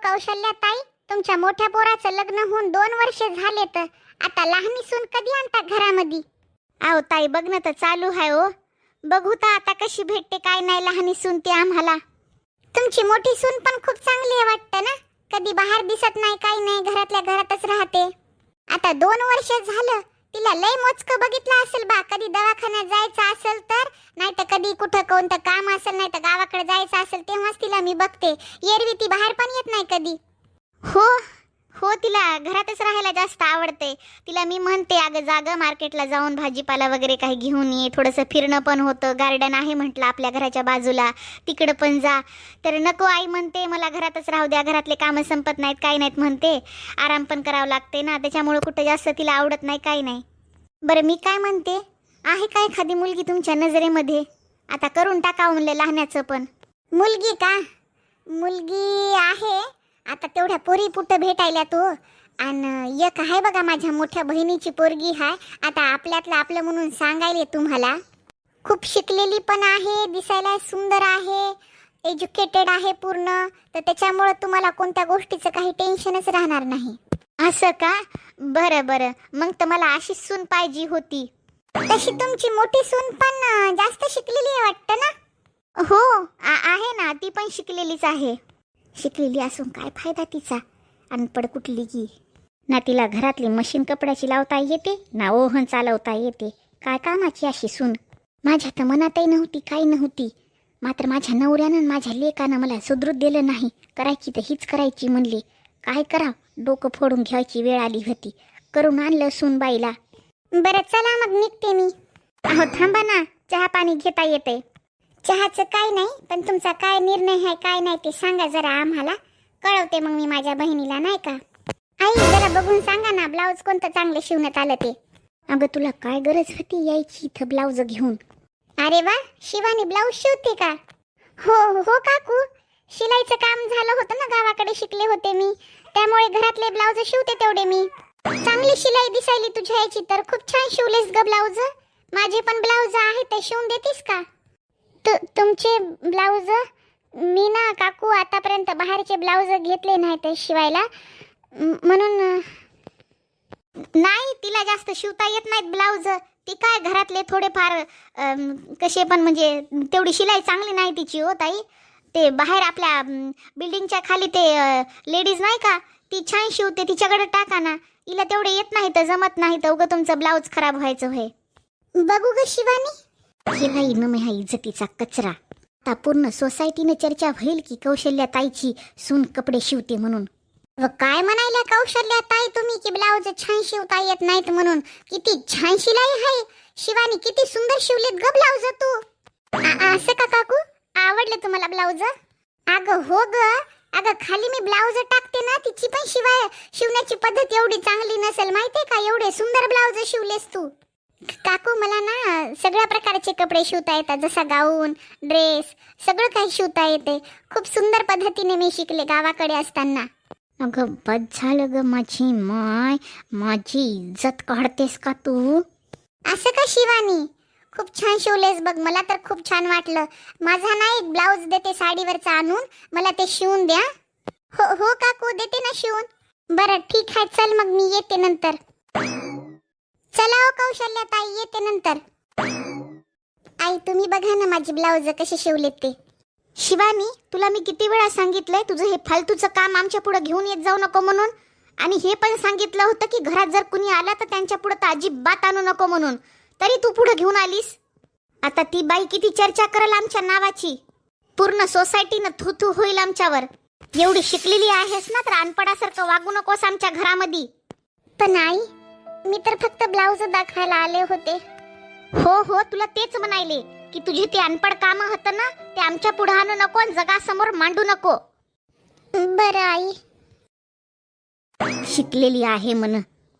कौशल्या ताई, तुमच्या मोठ्या पोराचं लग्न होऊन 2 वर्ष झाले, तर आता लहानी सून कधी आणता घरामध्ये? आहो ताई, बघणं तर चालू आहे हो. बघू तर आता कशी भेटते काय नाही लहानी सून ते आम्हाला. तुमची मोठी सून पण खूप चांगली आहे वाटतं ना, कधी बाहेर दिसत नाही, काही नाही, घरातल्या घरातच राहते. आता 2 वर्ष झालं, तिला लय मोजकं बघितलं असेल बा. कधी दवाखान्यात जायचं असेल तर, नाही तर कधी कुठं कोणतं काम असेल, नाही तर गावाकडे जायचं असेल तेव्हाच तिला मी बघते. एरवी ती बाहेर पण येत नाही कधी. हो हो, तिला घरातच राहायला जास्त आवडते. तिला मी म्हणते, अगं जागं मार्केटला जाऊन भाजीपाला वगैरे काही घेऊन ये, थोडंसं फिरणं पण होतं, गार्डन आहे म्हटलं आपल्या घराच्या बाजूला, तिकडं पण जा. तर नको आई म्हणते, मला घरातच राहू द्या, घरातले कामं संपत नाहीत, काही नाहीत म्हणते, आराम पण करावं लागते ना, त्याच्यामुळे कुठं जास्त तिला आवडत नाही, काही नाही. बरं मी काय म्हणते, आहे काय एखादी मुलगी तुमच्या नजरेमध्ये? आता करून टाकावं म्हणलं लहानाचं पण. मुलगी का? मुलगी आहे, आता तेवढ्या पोरी पुट्ट भेटायला तो. आणि एक आहे बघा, माझ्या मोठ्या बहिणीची पोरगी आहे. आता आपल्यातलं आपलं म्हणून सांगायले तुम्हाला. खूप शिकलेली पण आहे, दिसायला सुंदर आहे, एज्युकेटेड आहे पूर्ण, तर त्याच्यामुळं तुम्हाला कोणत्या गोष्टीचं काही टेन्शनच राहणार नाही. असं का? बरं बरं, मग तर मला अशी सून पाहिजे होती. तशी तुमची मोठी सून पण जास्त शिकलेली आहे वाटतं ना? हो आहे ना, ती पण शिकलेलीच आहे. शिकलेली असून काय फायदा तिचा, अनपड कुठली की ना. तिला घरातली मशीन कपड्याची लावता येते ना, ओव्हन चालवता येते. काय कामाची अशी सून? माझ्या तर मनातही नव्हती, काही नव्हती. मात्र माझ्या नवऱ्यानं माझ्या लेकानं मला सुधरू दिलं नाही. करायची तर हीच करायची म्हणली. काय करावं, डोकं फोडून घ्यायची वेळ आली होती. करून आणलं सूनबाईला. बरं चला मग निघते मी. अहो थांबा ना, चहा पाणी घेता येते. चहाचं काय नाही, पण तुमचा काय निर्णय आहे काय नाही ते सांगा जरा आम्हाला. कळवते मग मी माझ्या बहिणीला, नाही का? आई जरा बघून सांगा ना, ब्लाऊज कोणतं चांगलं शिवण्यात आलं ते. अगं तुला काय गरज होती यायची इथं ब्लाऊज घेऊन? अरे वा, शिवानी ब्लाऊज शिवते का? हो हो काकू, शिलाईचं काम झालं होतं ना, गावाकडे शिकले होते मी, त्यामुळे घरातले ब्लाऊज शिवते तेवढे मी. चांगली शिलाई दिसायली तुझ्या याची तर, खूप छान शिवलेस ग ब्लाऊज. माझे पण ब्लाऊज आहे ते शिवून देतीस का? तुमचे ब्लाऊज? मी ना काकू आतापर्यंत बाहेरचे ब्लाऊज घेतले नाही ते शिवायला, म्हणून. नाही, तिला जास्त शिवता येत नाहीत ब्लाऊज. ती काय घरातले थोडेफार कसे पण, म्हणजे तेवढी शिलाई चांगली नाही तिची हो ताई. ते बाहेर आपल्या बिल्डिंगच्या खाली ते लेडीज नाही का, ती छान शिवते, तिच्याकडे टाका ना. हिला तेवढे येत नाही तर, जमत नाही तर उगं तुमचं ब्लाऊज खराब व्हायचं होय. बघू ग शिवानी, हिलाही न हा इज्जतीचा कचरा. आता पूर्ण सोसायटीने चर्चा होईल की कौशल्या ताईची सून कपडे शिवते म्हणून. व काय म्हणायला कौशल्या ताई तुम्ही की ब्लाऊज छान शिवता येत नाहीत म्हणून? किती छान शिलाई आहे शिवानी, किती सुंदर शिवलेत ग ब्लाऊज तू. असं का काकू, आवडले तुम्हाला ब्लाऊज? अगं हो ग, अगं खाली मी ब्लाऊज टाकते ना, तिची पण शिवण्याची पद्धत एवढी चांगली नसेल माहितीये का. एवढे सुंदर ब्लाऊज शिवलेस तू. काकू मला ना सगळ्या प्रकारचे कपडे शिवता येतात, जसा गाऊन, ड्रेस, सगळं काही शिवता येते. खूप सुंदर पद्धतीने मी शिकले गावाकडे असताना. अगं बस झालं ग माझी माय, माझी इज्जत काढतेस का तू? असं का शिवानी, खूप छान शिवलेस बघ, मला तर खूप छान वाटलं. माझा ना एक ब्लाऊज देते साडीवरचा आणून, मला ते शिवून द्या. हो हो काकू, देते ना शिवून. बरं ठीक आहे, चल मग मी येते नंतर. चला हो कौशल्या ताई, येते नंतर. आई तुम्ही बघा ना माझी ब्लाऊज कसे शिवलेत ते. शिवानी, तुला मी किती वेळा सांगितलंय तुझं हे फालतूचं काम आमच्या पुढे घेऊन येत जाऊ नको म्हणून. आणि हे पण सांगितलं होतं की घरात जर कुणी आला तर त्यांच्या पुढे तर अजिबात आणू नको म्हणून, तरी तू पुढे घेऊन आलीस. आता ती बाई किती चर्चा करेल आमच्या नावाची, पूर्ण सोसायटीनं थू थू होईल आमच्यावर. एवढी शिकलेली आहेस ना, तर अनपडासारखं वागू नकोस आमच्या घरामध्ये. पण आई, मी तर फक्त ब्लाऊज दाखवायला आले होते. हो हो, तुला तेच म्हणायले की तुझी ती अनपड कामं होतं ना, ते आमच्या पुढे आणू नको आणि जगासमोर मांडू नको. बरं आई. शिकलेली आहे म्हण,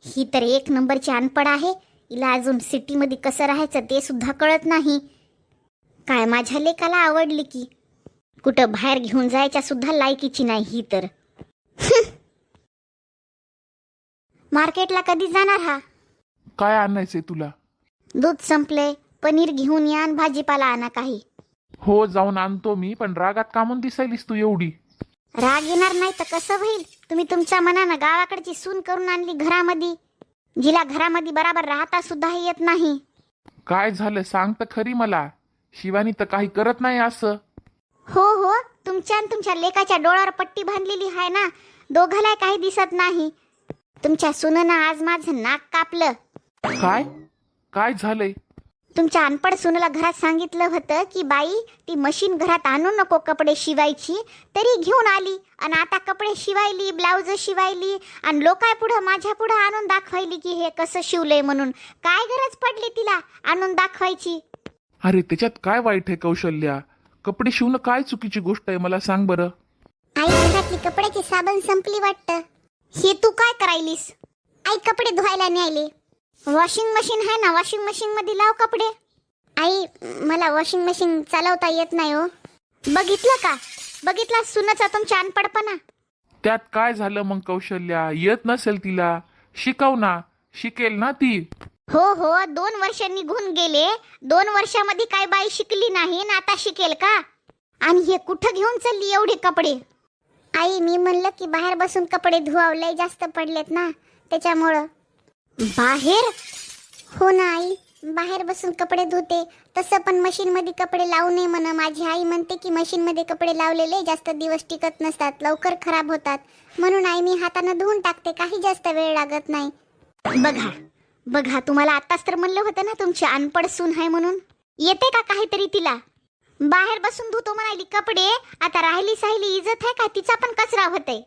ही तर एक नंबरची अनपड आहे. हिला अजून सिटीमध्ये कसं राहायचं ते सुद्धा कळत नाही. काय माझ्या लेकाला आवडली की कुठं बाहेर घेऊन जायच्या सुद्धा लायकीची नाही ही तर. मार्केटला कधी जाणार हा? काय आणायचंय तुला? दूध संपले, पनीर घेऊन या आणि भाजीपाला आणा काही. हो जाऊन आणतो मी, पण रागात का म्हणून दिसायलीस तू एवढी? राग येणार नाही तर कसं होईल? तुम्ही तुमच्या मनानं गावाकडची सून करून आणली घरामध्ये, जिला घरामध्ये बराबर राहता सुद्धा येत नाही. काय झालं सांग तर खरी मला. शिवानी तर काही करत नाही असं. हो हो, तुमच्या आणि तुमच्या लेकाच्या डोळ्यावर पट्टी बांधलेली आहे ना, दोघाला काही दिसत नाही. तुमच्या सुनेनं आज माझं नाक कापलं. काय काय झालंय? तुमच्या अनपड सुनेला घरात सांगितलं होतं की बाई ती मशीन घरात आणू नको कपडे शिवायची, तरी घेऊन आली आणि आता कपडे शिवायली, ब्लाउज शिवायली आणि लोकांपुढं माझ्या पुढं आणून दाखवायली की हे कसं शिवलंय म्हणून. काय गरज पडली तिला आणून दाखवायची? अरे त्याच्यात काय वाईट आहे कौशल्या? कपडे शिवणं काय चुकीची गोष्ट आहे मला सांग बरं. आई घरातली कपड्याची साबण संपली वाटतं. हे तू काय करायलीस? आई कपडे धुवायला न्यायले. वॉशिंग मशीन आहे ना, वॉशिंग मशीन मध्ये लाव कपडे. आई मला वॉशिंग मशीन चालवता येत नाही हो. बघितलं का? बघितला सुनाचा तुमच्या अनपडपणा. त्यात काय झालं मग कौशल्या? येत नसेल तिला, शिकव ना, शिकेल ना ती. हो हो, 2 वर्ष निघून गेले. 2 वर्षामध्ये काय बाई शिकली नाही ना आता शिकेल का? आणि हे कुठं घेऊन चालली एवढे कपडे? आई मी म्हणलं की बाहेर बसून कपडे धुवावले जास्त पडलेत ना त्याच्यामुळं. बाहेर? हो ना आई, बाहेर बसून कपडे धुते. तसं पण मशीन मध्ये कपडे लावू नये म्हणा. माझी आई म्हणते की मशीन मध्ये कपडे लावलेले जास्त दिवस टिकत नसतात, लवकर खराब होतात. म्हणून आई मी हाताने धुवून टाकते, काही जास्त वेळ लागत नाही. बघा बघा, तुम्हाला आताच तर म्हणलं होतं ना तुमची अनपड सून आहे म्हणून. येते का काहीतरी तिला? बाहेर बसून धुतो म्हणाली कपडे, आता राहिली साहिली इज्जत आहे का? तिचा पण कचरा होते.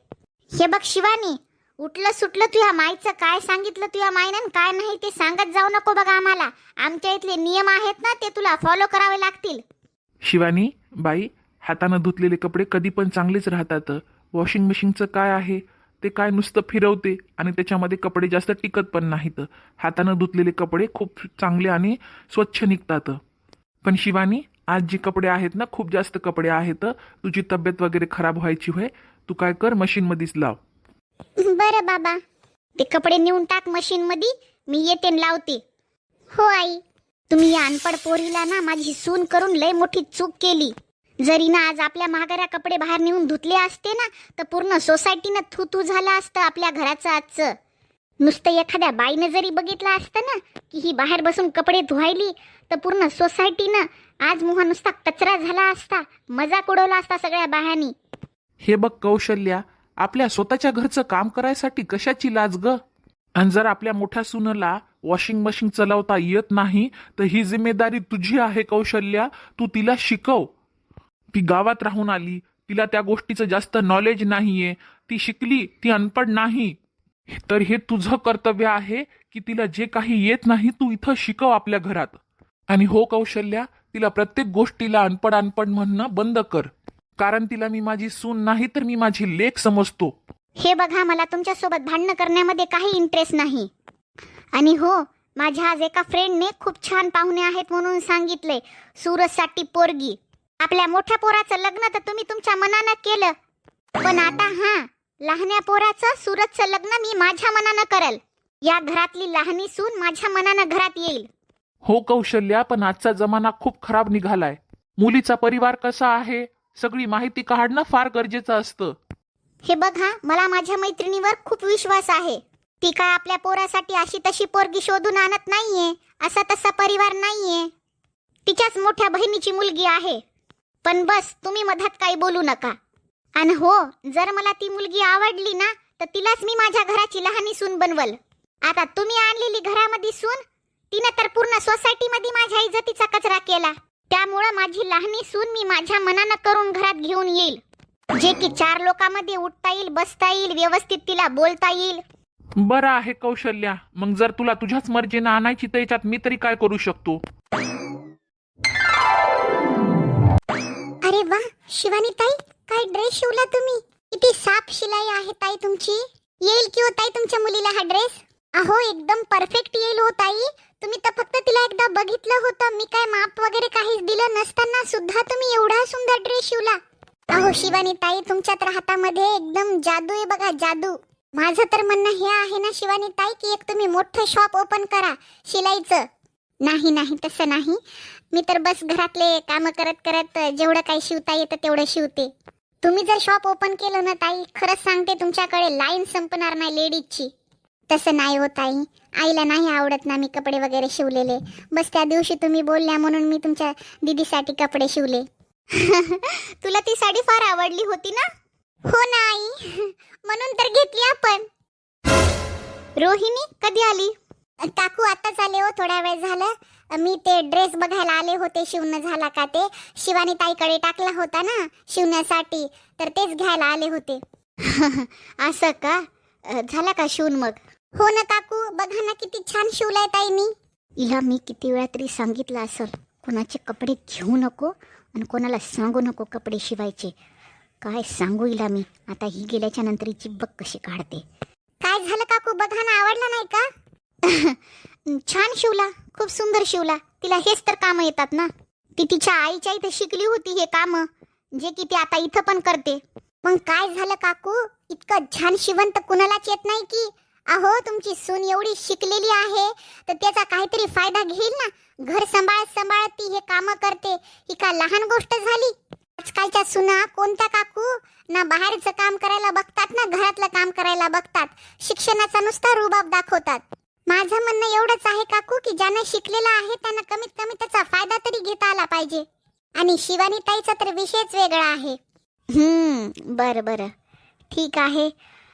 हे बघ शिवानी, उठलं सुटलं तुझ्या माईचं काय सांगितलं तुझ्या माईनं काय नाही ते सांगत जाऊ नको बघा आम्हाला. आमच्या इथले नियम आहेत ना ते तुला फॉलो करावे लागतील. शिवानी बाई, हातानं धुतलेले कपडे कधी पण चांगलेच राहतात. वॉशिंग मशीनचं काय आहे, ते काय नुसतं फिरवते आणि त्याच्यामध्ये कपडे जास्त टिकत पण नाहीत. हातानं धुतलेले कपडे खूप चांगले आणि स्वच्छ निघतात. पण शिवानी, आज जे कपडे आहेत ना, खूप जास्त कपडे आहेत. तुझी तब्येत वगैरे खराब व्हायची होय, तू काय कर मशीन मध्येच लाव. बरं बाबा, ते कपडे नेऊन टाक मशीन मध्ये, मी येते न लावते. हो आई. तुम्ही या अनपड पोरीला ना माझी सून करून लय मोठी चूक केली. जरी ना आज आपल्या महागाऱ्या कपडे बाहेर नेऊन धुतले असते ना तर पूर्ण सोसायटीनं थू थू झालं असतं आपल्या घराचं आजचं. नुसतं एखाद्या बाईनं जरी बघितलं असतं ना की ही बाहेर बसून कपडे धुवायली तर पूर्ण सोसायटीनं आज मुहा नुसता कचरा झाला असता, मजाक उडवला असता सगळ्या बायांनी. हे बघ कौशल्या, आपल्या स्वतःच्या घरचं काम करायसाठी कशाची लाज ग? आणि जर आपल्या मोठ्या सुनेला वॉशिंग मशीन चालवता येत नाही तर ही जिम्मेदारी तुझी आहे कौशल्या. तू तिला शिकव. ती गावात राहून आली, तिला त्या गोष्टीचं जास्त नॉलेज नाहीये, ती शिकली, ती अनपड नाही. तर हे तुझं कर्तव्य आहे की तिला जे काही येत नाही तू इथं शिकव आपल्या घरात. आणि हो कौशल्या, तिला प्रत्येक गोष्टीला अनपड अनपड म्हणणं बंद कर, कारण तिला मी माझी सून नाही तर मी माझी लेक समजतो. हे बघा, मला तुमच्यासोबत भांडणं करण्यामध्ये काही इंटरेस्ट नाही. आणि हो, माझ्या आज एका फ्रेंडने खूप छान पाहुणे आहेत म्हणून सांगितले, सूरजसाठी पोरगी. आपल्या मोठ्या पोराचं लग्न तर तुम्ही तुमच्या मनानं केलं, पण आता लहान्या पोराचं सूरजचं लग्न मी माझ्या मनानं करल. या घरातली लहानी सून माझ्या मनानं घरात येईल. हो कौशल्या, पण आजचा जमाना खूप खराब निघालाय. मुलीचा परिवार कसा आहे सगळी माहिती काढणं फार गरजेचं असतं. हे बघा, मला माझ्या मैत्रिणीवर खूप विश्वास आहे. ती काय आपल्या पोरासाठी अशी तशी पोरगी शोधून आणत नाहीये, असा तसा परिवार नाहीये. तिच्याच मोठ्या बहिणीची मुलगी आहे. पण बस तुम्ही मधात काही बोलू नका. आणि हो, जर मला ती मुलगी आवडली ना तर तिलाच मी माझ्या घराची लहानी सून बनवल. आता तुम्ही आणलेली घरामध्ये सून, तिनं तर पूर्ण सोसायटीमध्ये माझ्या इज्जतीचा कचरा केला. त्यामुळं माझी लहानी सून मी माझ्या मनानं करून घरात घेऊन येईल, जे की 4 लोकांमध्ये उठता येईल, बसता येईल, व्यवस्थित तिला बोलता येईल. बरं आहे कौशल्या, मग जर तुला तुझ्याच मर्जीनं आणायची तर याच्यात मी तरी काय करू शकतो. अरे वा शिवानी ताई, काय ड्रेस शिवला तुम्ही? किती साफ शिलाई आहे ताई तुमची. येईल की हो ताई तुमच्या मुलीला हा ड्रेस? अहो एकदम परफेक्ट येईल हो ताई. तुम्ही तर फक्त तिला एकदा बघितलं होतं, मी काय माप वगैरे काहीच दिलं नसताना सुद्धा तुम्ही एवढा सुंदर ड्रेस शिवला. अहो शिवानी ताई, तुमच्या तर हातामध्ये एकदम जादू आहे बघा, जादू. माझं तर म्हणणं हे आहे ना शिवानी ताई की एक तुम्ही मोठं शॉप ओपन करा शिलाईचं. नाही नाही, तसं नाही. मी तर बस घरातले कामं करत करत जेवढं काही शिवता येतं तेवढं शिवते. तुम्ही जर शॉप ओपन केलं ना ताई, खरंच सांगते तुमच्याकडे लाईन संपणार नाही लेडीजची. तसं नाही होत आई, आईला नाही आवडत ना मी कपडे वगैरे शिवलेले. बस त्या दिवशी तुम्ही बोलल्या म्हणून मी तुमच्या दीदीसाठी कपडे शिवले. तुला ती साडी फार आवडली होती ना? हो ना आई, म्हणून तर घेतली आपण. रोहिणी कधी आली? काकू आताच आले हो, थोडा वेळ झाला. मी ते ड्रेस बघायला आले होते, शिवणं झाला का ते. शिवानी ताईकडे टाकला होता ना शिवण्यासाठी, तर तेच घ्यायला आले होते. असं का? झाला का शिवून मग? हो ना काकू, बघा ना किती छान शिवलाय ताईनी. हिला मी किती वेळा तरी सांगितलं असेल, कोणाचे कपडे घेऊ नको आणि कोणाला सांगू नको कपडे शिवायचे. काय सांगू हिला मी आता, ही गेल्याच्या नंतर हिची बघ कशी काढते. काय झालं काकू, बघा ना, आवडला नाही का? छान शिवला, खूप सुंदर शिवला. तिला हेच तर कामं येतात ना. ती तिच्या आईच्या इथे शिकली होती हे कामं, जे की ती आता इथं पण करते. मग काय झालं काकू, इतकं छान शिवण तर कुणालाच येत नाही की. अहो तुमची सून एवढी शिकलेली आहे तर त्याचा काहीतरी फायदा घेईल ना. घर सांभाळत सांभाळत ती हे कामं करते, ही का लहान गोष्ट झाली? आजकालच्या सुना कोणत्या काकू ना बाहेरचं काम करायला बघतात ना घरातलं काम करायला बघतात. शिक्षणाचा नुसता रुबाब दाखवतात. माझं म्हणणं एवढंच आहे काकू की ज्यानं शिकलेलं आहे त्यांना कमीत कमी त्याचा फायदा तरी घेता आला पाहिजे. आणि शिवानी ताईचा तर विषयच वेगळा आहे. बरं बरं ठीक आहे.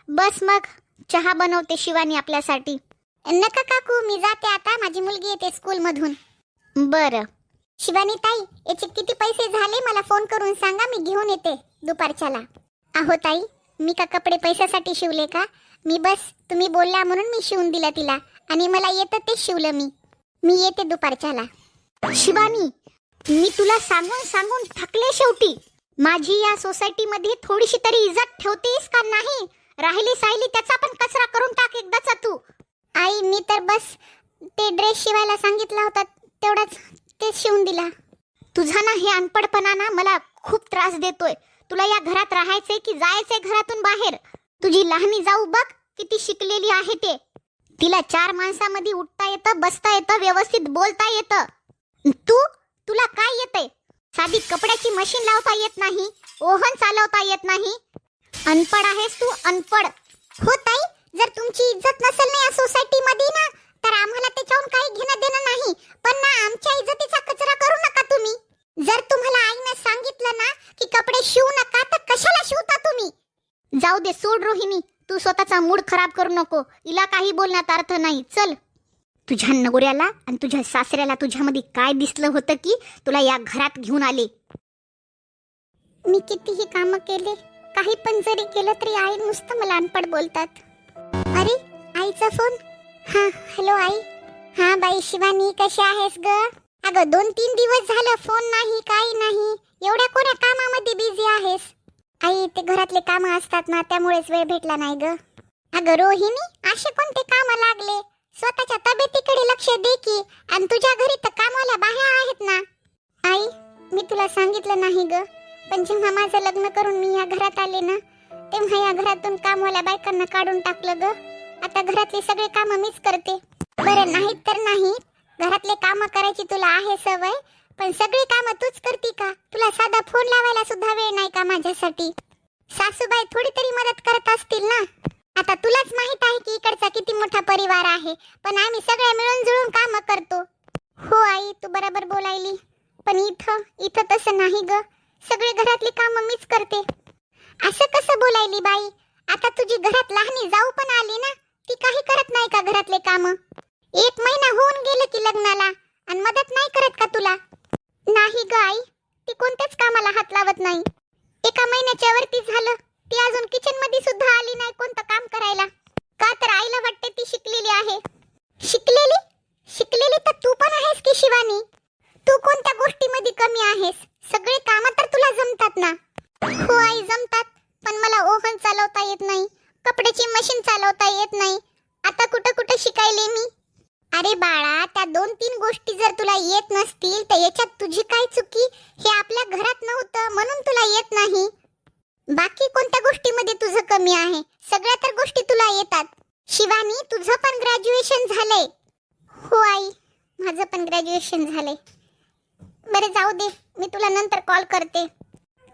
बस मग चहा बनवते शिवानी आपल्यासाठी. नका काकू, मी जाते आता, माझी मुलगी येते स्कूलमधून. बरं शिवानी ताई, याचे किती पैसे झाले मला फोन करून सांगा, मी घेऊन येते दुपारच्याला. अहो ताई, मी का कपडे पैशासाठी शिवले का? मी बस तुम्ही बोलल्या म्हणून मी शिवून दिला तिला, आणि मला येतं ते शिवलं मी येते दुपारच्याला. शिवानी, मी तुला सांगून सांगून थकले शेवटी. माझी या सोसायटीमध्ये थोडीशी तरी इज्जत ठेवतेस का नाही? राहिली साहिली त्याचा पण कचरा करून टाक एकदाचा तू. आई, मी तर बस ते ड्रेस शिवायला सांगितला होता तेवढाच, तेच शिवून दिला. तुझा ना हे अनपडपणा ना मला खूप त्रास देतोय. तुला या घरात राहायचंय की जायचंय घरातून बाहेर? तुझी लहानी जाऊ बघ किती शिकलेली आहे ते. तिला 4 माणसामध्ये उठता येतं, बसता येतं, व्यवस्थित बोलता येतं. तुला काय येतंय? साधी कपड्याची मशीन लावता येत नाही, ओव्हन चालवता येत नाही. अनपड आहेस तू, अनपड. हो ताई, जर तुमची इज्जत नसेल ना या सोसायटीमध्ये ना, तर आम्हाला त्याच्याहून काही घेणं देणं नाही. पण ना आमच्या इज्जतीचा कचरा करू नका तुम्ही. जर तुम्हाला आईने सांगितलं ना की कपडे शिवू नका, तर कशाला शिवता तुम्ही? जाऊ दे, सोड रोहिणी, तू स्वतःचा मूड खराब करू नको. हिला काही बोलण्यात अर्थ नाही. चल. तुझ्या नवऱ्याला आणि तुझ्या सासऱ्याला तुझ्यामध्ये काय दिसलं होतं की तुला या घरात घेऊन आले? मी कितीही कामं केले, काही पण जरी केलं तरी आई नुसतं मला अनपड बोलतात. अरे आईचा फोन. हा, हॅलो आई. हा बाई शिवानी, कशी आहेस ग? अगं 2-3 दिवस झालं फोन नाही, काही नाही. एवढ्या कोण्या कामामध्ये बिझी आहेस? आई, ते घरातले कामं असतात ना, त्यामुळेच वेळ भेटला नाही ग. अगं रोहिणी, असे कोणते कामं लागले? स्वतःच्या तब्येतीकडे लक्ष दे की. आणि तुझ्या घरी तर कामाला बाहेर आहेत ना. आई, मी तुला सांगितलं नाही ग, पण जेव्हा माझं लग्न करून मी या घरात आले ना, तेव्हा या घरातून कामवाल्या बायकांना काढून टाकलं ग. आता घरातले सगळे कामं मीच करते. बरं, नाहीत तर नाही, घरातले कामं करायची तुला आहे सवय, पण सगळी कामं तूच करती का? तुला साधा फोन लावायला सुद्धा वेळ नाही का माझ्यासाठी? सासूबाई थोडी तरी मदत करत असतील ना. आता तुलाच माहित आहे की इकडचा किती मोठा परिवार आहे, पण आम्ही सगळे मिळून जुळून कामं करतो. हो आई, तू बरोबर बोलायली, पण इथं तसं नाही ग. सगळे घरातली कामं मीच करते. असं कसं बोलायली बाई? आता तुझी घरात लहानी जाऊ पण आली ना, ती काही करत नाही का घरातले कामं? 1 महिना होऊन गेलं की लग्नाला, आणि मदत नाही करत का तुला? नाही ग आई, ती कोणत्याच कामाला हात लावत नाही. 1 महिन्याच्या वरती झालं, ती अजून किचन मध्ये सुद्धा आली नाही कोणतं काम करायला. का तर आईला वाटते ती शिकलेली आहे. शिकलेली तर तू पण आहेस की शिवानी. तू कोणत्या गोष्टीमध्ये कमी आहेस? सगळे कामं तर तुला जमतात ना. हो आई, जमतात, पण मला ओव्हन चालवता येत नाही, कपड्याची मशीन चालवता येत नाही. आता कुठं शिकायले मी? अरे बाळा, त्या 2-3 गोष्टी जर तुला येत नसतील तर याच्यात तुझी काय चुकी? हे आपल्या घरात नव्हतं म्हणून तुला येत नाही. बाकी कोणत्या गोष्टीमध्ये तुझं कमी आहे? सगळ्या तर गोष्टी तुला येतात. शिवानी, तुझं पण ग्रॅज्युएशन झालंय. हो आई, माझं पण ग्रॅज्युएशन झालंय. बरं जाऊ दे, मी तुला नंतर कॉल करते.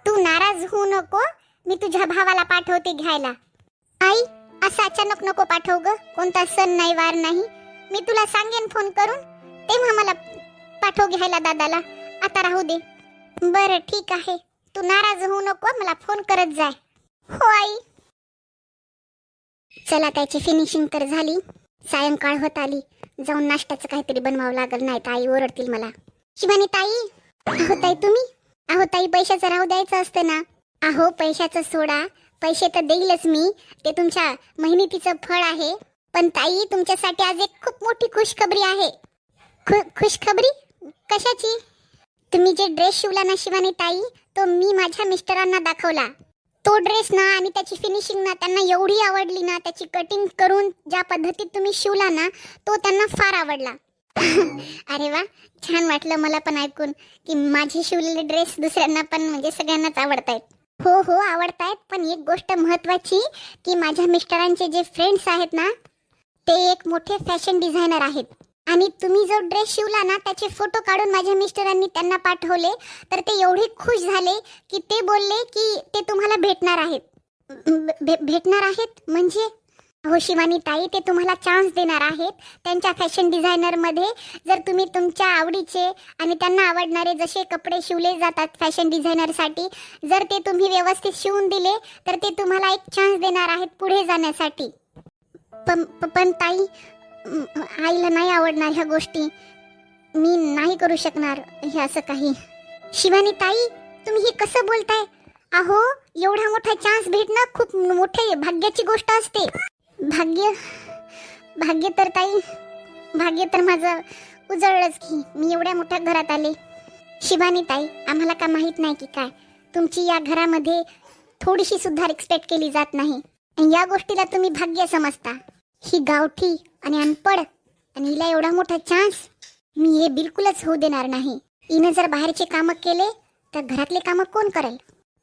तू नाराज होऊ नको. मी तुझ्या भावाला पाठवते घ्यायला. आई, असं अचानक नको पाठव ग. कोणता सण नाही, वार नाही. मी तुला सांगेन फोन करून, तेव्हा मला पाठव घ्यायला दादाला. आता राहू दे. बरं ठीक आहे, तू नाराज होऊ नको, मला फोन करत जाय. हो आई. चला, त्याची फिनिशिंग तर झाली. सायंकाळ होत आली. जाऊन नाश्त्याचं काहीतरी बनवावं लागल, नाही तर आई ओरडतील मला. शिवानी ताई. अहो ताई तुम्ही. अहो ताई, पैशाचं राहू द्यायचं असतं ना. अहो पैशाचं सोडा, पैसे तर देईलच मी, ते तुमच्या मेहनतीचं फळ आहे. पण ताई, तुमच्यासाठी आज एक खूप मोठी खुशखबरी आहे. खुशखबरी कशाची? तुम्ही जे ड्रेस शिवला ना शिवानी ताई, तो मी माझ्या मिस्टरांना दाखवला. तो ड्रेस ना आणि त्याची फिनिशिंग ना त्यांना एवढी आवडली ना, त्याची कटिंग करून ज्या पद्धतीत तुम्ही शिवला ना, तो त्यांना फार आवडला. अरे वा, छान वाटलं मला पण ऐकून की माझे शिवलेले ड्रेस दुसऱ्यांना पण म्हणजे सगळ्यांनाच आवडतायत. हो हो आवडतायत. पण एक गोष्ट महत्वाची की माझ्या मिस्टरांचे जे फ्रेंड्स आहेत ना, ते एक मोठे फॅशन डिझायनर आहेत. आणि तुम्ही जो ड्रेस शिवला ना, त्याचे फोटो काढून माझ्या मिस्टरांनी त्यांना पाठवले. तर ते एवढे खुश झाले की ते बोलले की ते तुम्हाला भेटणार आहेत. भेटणार आहेत म्हणजे? हो शिवानी ताई, ते तुम्हाला चान्स देणार आहेत त्यांच्या फॅशन डिझायनरमध्ये. जर तुम्ही तुमच्या आवडीचे आणि त्यांना आवडणारे जसे कपडे शिवले जातात फॅशन डिझायनरसाठी, जर ते तुम्ही व्यवस्थित शिवून दिले तर ते तुम्हाला एक चान्स देणार आहेत पुढे जाण्यासाठी. पण ताई, आईला नाही आवडणार ह्या गोष्टी. मी नाही करू शकणार हे असं काही. शिवानी ताई, तुम्ही हे कसं बोलताय? अहो, एवढा मोठा चान्स भेटणं खूप मोठे भाग्याची गोष्ट असते. भाग्य तर ताई, भाग्य तर माझं उजळलंच की. मी एवढ्या मोठ्या घरात आले. शिवानी ताई, आम्हाला का माहित नाही की काय, तुमची या घरामध्ये थोडीशी सुद्धा रिस्पेक्ट केली जात नाही. या गोष्टीला तुम्ही भाग्य समजता. ही गावठी आणि अनपढ आणि हिला एवढा मोठा चान्स, मी हे बिलकुलच होऊ देणार नाही. हिनं जर बाहेरचे कामं केले तर घरातले कामं कोण करेल?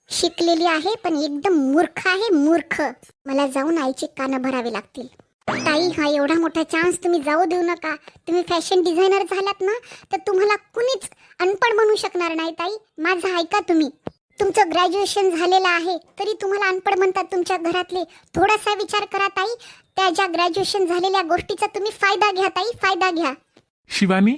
शिकलेली आहे पण एकदम मूर्ख आहे, मूर्ख. मला जाऊन आईचे कानं भरावे लागतील. ताई, हा एवढा मोठा चान्स तुम्ही जाऊ देऊ नका. तुम्ही फॅशन डिझायनर झालात ना, तर तुम्हाला कुणीच अनपढ बनवू शकणार नाही. ताई, माझं ऐका तुम्ही. तुमचं ग्रॅज्युएशन झालेलं आहे तरी तुम्हाला अनपढ म्हणतात तुमच्या घरातले. थोडासा विचार करा ताई. त्या ज्या ग्रॅज्युएशन झालेल्या गोष्टीचा तुम्ही फायदा घ्या ताई, फायदा घ्या. शिवानी.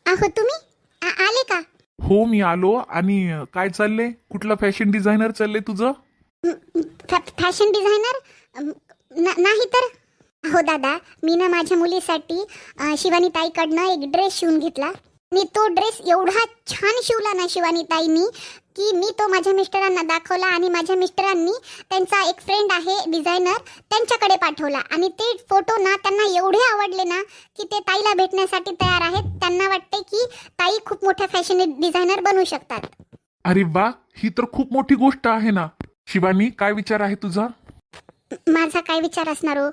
अहो तुम्ही आले का? हो, मी आलो. आणि काय चाललंय? कुठलं फॅशन डिझायनर चाललंय तुझं? फॅशन डिझायनर नाही तर. हो दादा, मी ना माझ्या मुलीसाठी शिवानी ताईकडनं एक ड्रेस शिवून घेतला. मी तो ड्रेस एवढा छान शिवला ना शिवानी ताईंनी की मी तो माझ्या मिस्टरांना दाखवला. आणि माझ्या मिस्टरांनी त्यांचा एक फ्रेंड आहे डिझायनर, त्यांच्याकडे पाठवला. आणि ते फोटो ना त्यांना एवढे आवडले ना की ते ताईला भेटण्यासाठी तयार आहेत. त्यांना वाटते की ताई खूप मोठ्या फॅशन डिझायनर बनू शकतात. अरे वा, ही तर खूप मोठी गोष्ट आहे ना. शिवानी, काय विचार आहे तुझा? माझा काय विचार असणार हो?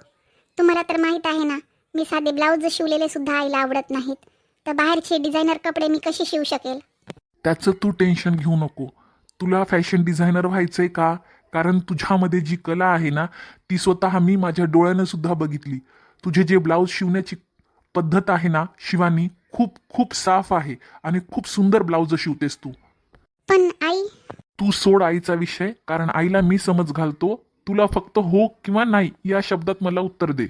तुम्हाला तर माहित आहे ना, मी साधे ब्लाऊज शिवलेले सुद्धा आईला आवडत नाहीत. तर बाहेरचे डिझायनर कपडे मी कसे शिवू शकेल? त्याचं तू टेन्शन घेऊ नको. तुला फॅशन डिझायनर व्हायचंय का? कारण तुझ्यामध्ये जी कला आहे ना, ती स्वतः मी माझ्या डोळ्यानं सुद्धा बघितली. तुझे जे ब्लाऊज शिवण्याची पद्धत आहे ना शिवानी, खूप खूप साफ आहे आणि खूप सुंदर ब्लाऊज शिवतेस तू. पण आई. तू सोड आईचा विषय, कारण आईला मी समज घालतो. तुला फक्त हो किंवा नाही या शब्दात मला उत्तर दे.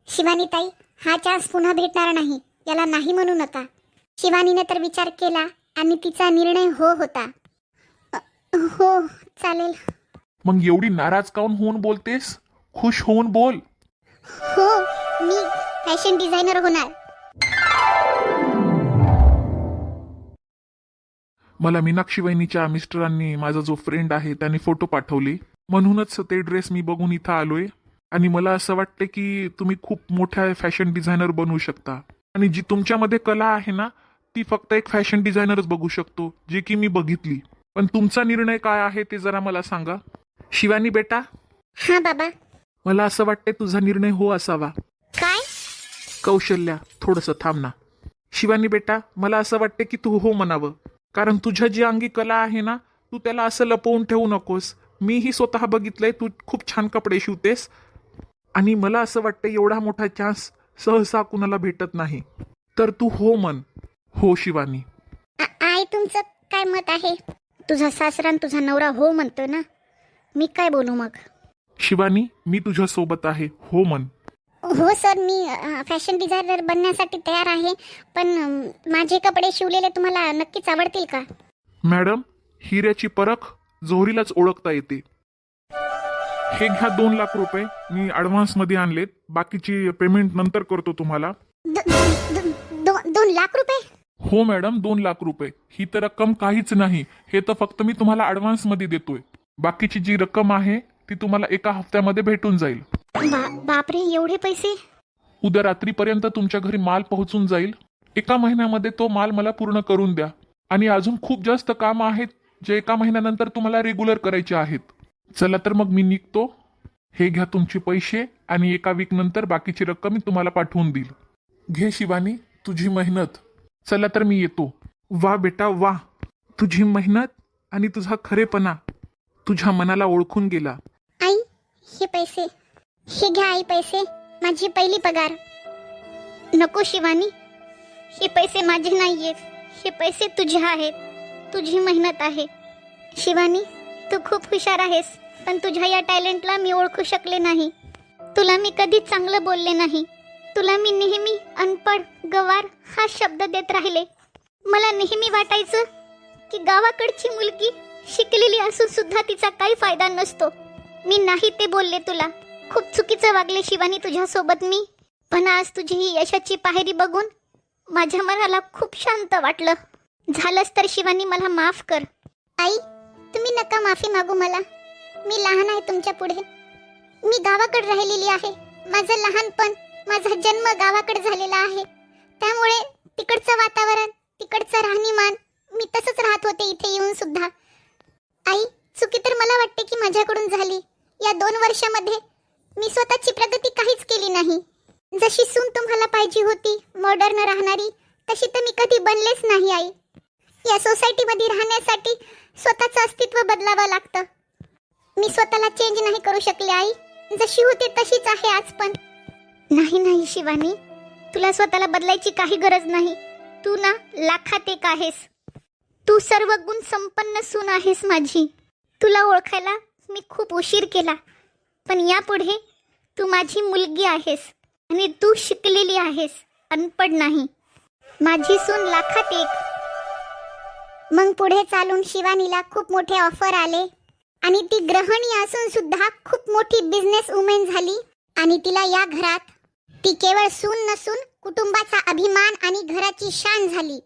शिवानी ताई, हा चान्स पुन्हा भेटणार नाही, याला नाही म्हणू नका. शिवानीने तर विचार केला आणि तिचा निर्णय हो होता. हो चालेल. मग एवढी नाराज काऊन होऊन बोलतेस? खुश होऊन बोल. हो, मी फॅशन डिझायनर होणार. मला मीनाक्षी वहिनीच्या मिस्टरांनी, माझा जो फ्रेंड आहे त्याने फोटो पाठवले, म्हणूनच ते ड्रेस मी बघून इथं आलोय. आणि मला असं वाटतं की तुम्ही खूप मोठ्या फॅशन डिझायनर बनवू शकता. आणि जी तुमच्यामध्ये कला आहे ना, ती फक्त एक फॅशन डिझायनरच बघू शकतो, जे की मी बघितली. पण तुमचा निर्णय काय आहे ते जरा मला सांगा. शिवानी बेटा. हा बाबा. मला असं वाटतंय तुझा निर्णय हो असावा. काय? कौशल्या, थोडंसं थांब ना. शिवानी बेटा, मला असं वाटतं की तू हो म्हणावं. कारण तुझ्या जी अंगी कला आहे ना, तू त्याला असं लपवून ठेवू नकोस. मीही स्वतः बघितलंय, तू खूप छान कपडे शिवतेस. आणि मला असं वाटतं एवढा मोठा चान्स सहसा कुणाला भेटत नाही. तर तू हो म्हण. हो शिवानी. आई, तुमचं काय मत आहे? तुझा सासरा आणि तुझा नवरा हो म्हणतो ना, मी काय बोलू मग? शिवानी, मी तुझ्या सोबत आहे, हो म्हण. हो सर, मी फॅशन डिझायनर बनण्यासाठी तयार आहे, पण माझे कपडे शिवलेले तुम्हाला नक्कीच आवडतील का? मॅडम, हिऱ्याची परख जोहरीलाच ओळखता येते. हे घ्या 2 लाख रुपये, मी ॲडव्हान्समध्ये आणलेत. बाकीची पेमेंट नंतर करतो तुम्हाला. 2 लाख रुपये? हो मॅडम, 2 लाख रुपये. ही तर रक्कम काहीच नाही. हे तर फक्त मी तुम्हाला ॲडव्हान्समध्ये देतोय. बाकीची जी रक्कम आहे ती तुम्हाला एका हफ्त्यामध्ये भेटून जाईल. बापरे, एवढे पैसे? उद्या रात्रीपर्यंत तुमच्या घरी माल पोहोचून जाईल. 1 महिन्यामध्ये तो माल मला पूर्ण करून द्या. आणि अजून खूप जास्त काम आहेत जे 1 महिन्यानंतर तुम्हाला रेग्युलर करायचे आहेत. चला तर मग मी निघतो. हे घ्या तुमचे पैसे आणि 1 वीक नंतर बाकीची रक्कम मी तुम्हाला पाठवून देईल. घे शिवानी तुझी मेहनत. चला तर मी येतो. वा बेटा वा, तुझी मेहनत आणि तुझा खरेपणा तुझ्या मनाला ओळखून गेला. आई, हे पैसे. हे घ्या आई पैसे, माझी पहिली पगार. नको शिवानी, हे पैसे माझे नाहीयेत. हे पैसे तुझे आहेत. तुझी मेहनत आहे. शिवानी, तू खूप हुशार आहेस, पण तुझ्या या टॅलेंटला मी ओळखू शकले नाही. तुला मी कधीच चांगलं बोलले नाही. तुला मी नेहमी अनपढ, गवार हा शब्द देत राहिले. मला नेहमी वाटायचं की गावाकडची मुलगी शिकलेली असून सुद्धा तिचा काही फायदा नसतो. मी नाही ते बोलले तुला. खूप चुकीचं वागले शिवानी तुझ्यासोबत मी. पण आज तुझी ही यशाची पायरी बघून माझ्या मनाला खूप शांत वाटलं. झालंच तर शिवानी मला माफ कर. आई, तुम्ही नका माफी मागू मला. मी लहान आहे तुमच्या पुढे. मी गावाकडे राहिलेली आहे. माझं लहानपण, माझा जन्म गावाकडे झालेला आहे. त्यामुळे तिकडचं वातावरण, तिकडचं राहणीमान मी तसंच राहत होते इथे येऊन सुद्धा. आई, चुकी तर मला वाटते की माझ्याकडून झाली. या 2 वर्षामध्ये मी स्वतःची प्रगती काहीच केली नाही. जशी सून तुम्हाला पाहिजे होती, मॉडर्न राहणारी, तशी तर मी कधी बनलेच नाही आई. या सोसायटीमध्ये राहण्यासाठी स्वतःचं अस्तित्व बदलावं लागतं. मी स्वतःला चेंज नाही करू शकले आई. जशी होते तशीच आहे आज पण. नाही शिवानी, तुला स्वतःला बदलायची काही गरज नाही. तू ना लाखात एक आहेस. तू सर्व गुण संपन्न सून आहेस माझी. तुला ओळखायला मी खूप उशीर केला, पण यापुढे तू माझी मुलगी आहेस आणि तू शिकलेली आहेस, अनपढ नाही. माझी सून लाखात एक. मग पुढे चालून शिवानीला खूप मोठे ऑफर आले आणि ती गृहिणी असून सुद्धा खूप मोठी बिझनेस वुमेन झाली. आणि तिला या घरात ती केवळ सून नसून कुटुंबाचा अभिमान आणि घराची शान झाली.